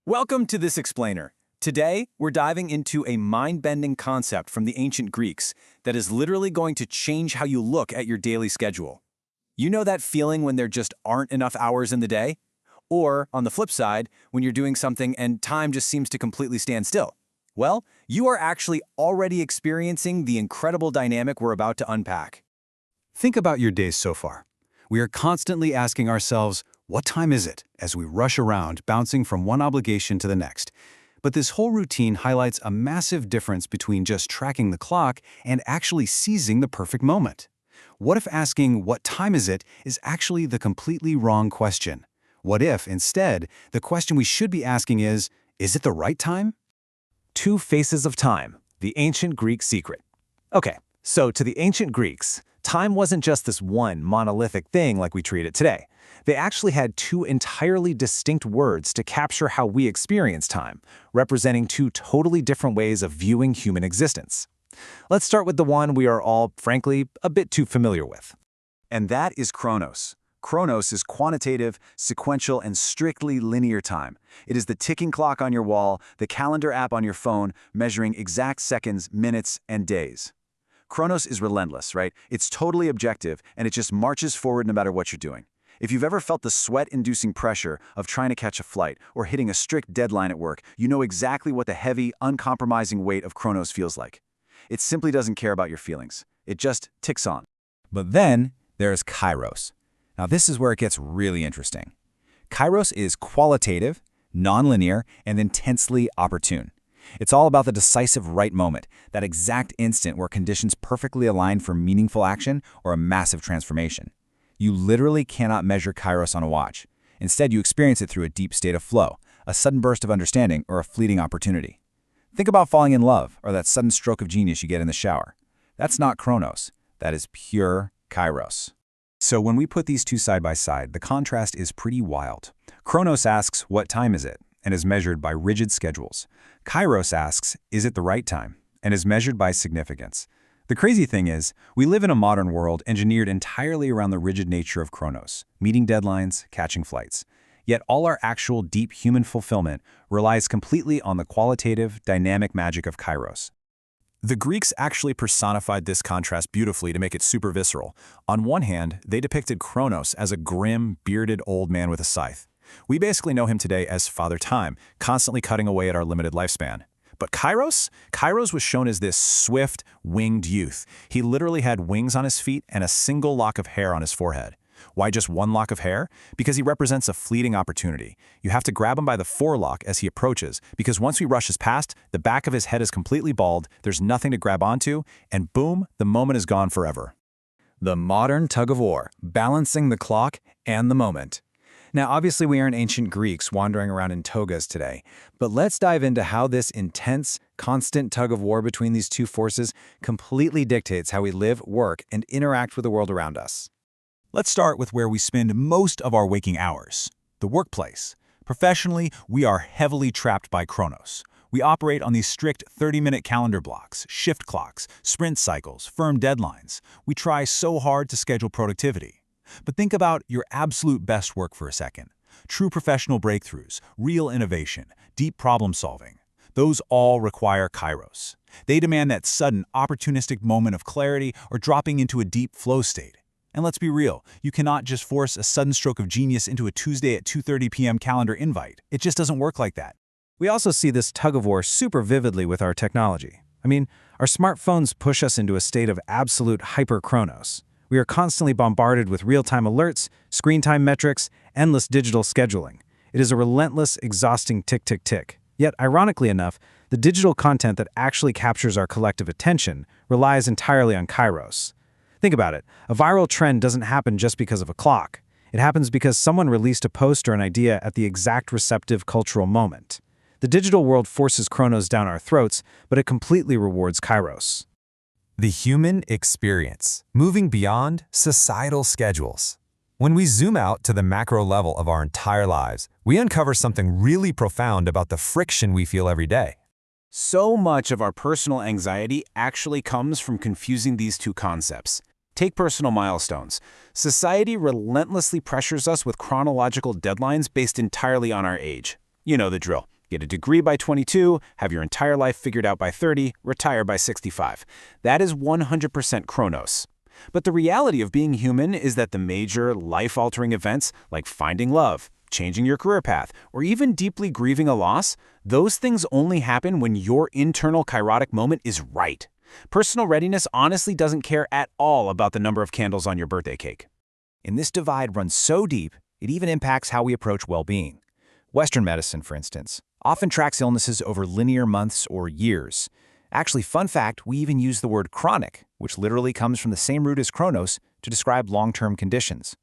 Welcome to This Explainer. Today, we're diving into a mind-bending concept from the ancient Greeks that is literally going to change how you look at your daily schedule. You know that feeling when there just aren't enough hours in the day? Or, on the flip side, when you're doing something and time just seems to completely stand still? Well, you are actually already experiencing the incredible dynamic we're about to unpack. Think about your days so far. We are constantly asking ourselves, what time is it, as we rush around, bouncing from one obligation to the next. But this whole routine highlights a massive difference between just tracking the clock and actually seizing the perfect moment. What if asking, what time is it, is actually the completely wrong question? What if, instead, the question we should be asking is it the right time? Two faces of time, the ancient Greek secret. Okay, so to the ancient Greeks, time wasn't just this one monolithic thing like we treat it today. They actually had two entirely distinct words to capture how we experience time, representing two totally different ways of viewing human existence. Let's start with the one we are all, frankly, a bit too familiar with. And that is Chronos. Chronos is quantitative, sequential, and strictly linear time. It is the ticking clock on your wall, the calendar app on your phone, measuring exact seconds, minutes, and days. Chronos is relentless, right? It's totally objective, and it just marches forward no matter what you're doing. If you've ever felt the sweat-inducing pressure of trying to catch a flight or hitting a strict deadline at work, you know exactly what the heavy, uncompromising weight of Chronos feels like. It simply doesn't care about your feelings. It just ticks on. But then there's Kairos. Now this is where it gets really interesting. Kairos is qualitative, nonlinear, and intensely opportune. It's all about the decisive right moment, that exact instant where conditions perfectly align for meaningful action or a massive transformation. You literally cannot measure Kairos on a watch. Instead, you experience it through a deep state of flow, a sudden burst of understanding, or a fleeting opportunity. Think about falling in love, or that sudden stroke of genius you get in the shower. That's not Chronos. That is pure Kairos. So when we put these two side by side, the contrast is pretty wild. Chronos asks, what time is it? And is measured by rigid schedules. Kairos asks, is it the right time? And is measured by significance. The crazy thing is, we live in a modern world engineered entirely around the rigid nature of Chronos, meeting deadlines, catching flights. Yet all our actual deep human fulfillment relies completely on the qualitative, dynamic magic of Kairos. The Greeks actually personified this contrast beautifully to make it super visceral. On one hand, they depicted Chronos as a grim, bearded old man with a scythe. We basically know him today as Father Time, constantly cutting away at our limited lifespan. But Kairos? Kairos was shown as this swift, winged youth. He literally had wings on his feet and a single lock of hair on his forehead. Why just one lock of hair? Because he represents a fleeting opportunity. You have to grab him by the forelock as he approaches, because once he rushes past, the back of his head is completely bald, there's nothing to grab onto, and boom, the moment is gone forever. The modern tug-of-war, balancing the clock and the moment. Now, obviously, we aren't ancient Greeks wandering around in togas today, but let's dive into how this intense, constant tug-of-war between these two forces completely dictates how we live, work, and interact with the world around us. Let's start with where we spend most of our waking hours, the workplace. Professionally, we are heavily trapped by Chronos. We operate on these strict 30-minute calendar blocks, shift clocks, sprint cycles, firm deadlines. We try so hard to schedule productivity. But think about your absolute best work for a second. True professional breakthroughs, real innovation, deep problem solving. Those all require Kairos. They demand that sudden, opportunistic moment of clarity or dropping into a deep flow state. And let's be real, you cannot just force a sudden stroke of genius into a Tuesday at 2:30 p.m. calendar invite. It just doesn't work like that. We also see this tug-of-war super vividly with our technology. I mean, our smartphones push us into a state of absolute hyper-Chronos. We are constantly bombarded with real-time alerts, screen time metrics, endless digital scheduling. It is a relentless, exhausting tick-tick-tick. Yet, ironically enough, the digital content that actually captures our collective attention relies entirely on Kairos. Think about it. A viral trend doesn't happen just because of a clock. It happens because someone released a post or an idea at the exact receptive cultural moment. The digital world forces Chronos down our throats, but it completely rewards Kairos. The human experience, moving beyond societal schedules. When we zoom out to the macro level of our entire lives, we uncover something really profound about the friction we feel every day. So much of our personal anxiety actually comes from confusing these two concepts. Take personal milestones. Society relentlessly pressures us with chronological deadlines based entirely on our age. You know the drill. Get a degree by 22, have your entire life figured out by 30, retire by 65. That is 100% Chronos. But the reality of being human is that the major, life-altering events like finding love, changing your career path, or even deeply grieving a loss, those things only happen when your internal kairotic moment is right. Personal readiness honestly doesn't care at all about the number of candles on your birthday cake. And this divide runs so deep, it even impacts how we approach well-being. Western medicine, for instance, often tracks illnesses over linear months or years. Actually, fun fact, we even use the word chronic, which literally comes from the same root as Chronos, to describe long-term conditions.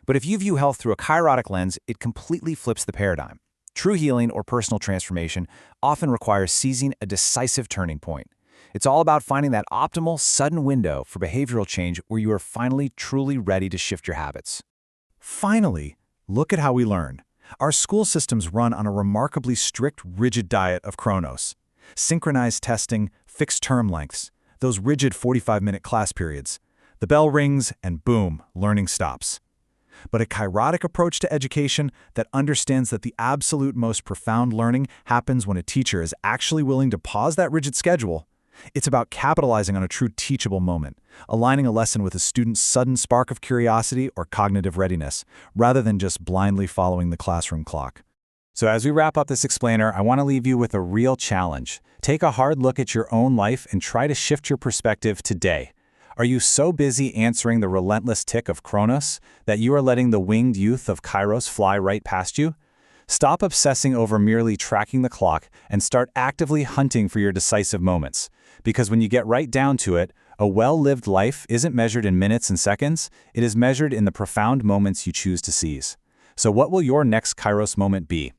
But if you view health through a kairotic lens, it completely flips the paradigm. True healing or personal transformation often requires seizing a decisive turning point. It's all about finding that optimal, sudden window for behavioral change where you are finally truly ready to shift your habits. Finally, look at how we learn. Our school systems run on a remarkably strict, rigid diet of Chronos. Synchronized testing, fixed term lengths, those rigid 45-minute class periods. The bell rings and boom, learning stops. But a kairotic approach to education that understands that the absolute most profound learning happens when a teacher is actually willing to pause that rigid schedule. It's about capitalizing on a true teachable moment, aligning a lesson with a student's sudden spark of curiosity or cognitive readiness, rather than just blindly following the classroom clock. So as we wrap up this explainer, I want to leave you with a real challenge. Take a hard look at your own life and try to shift your perspective today. Are you so busy answering the relentless tick of Chronos that you are letting the winged youth of Kairos fly right past you? Stop obsessing over merely tracking the clock and start actively hunting for your decisive moments. Because when you get right down to it, a well-lived life isn't measured in minutes and seconds, it is measured in the profound moments you choose to seize. So what will your next Kairos moment be?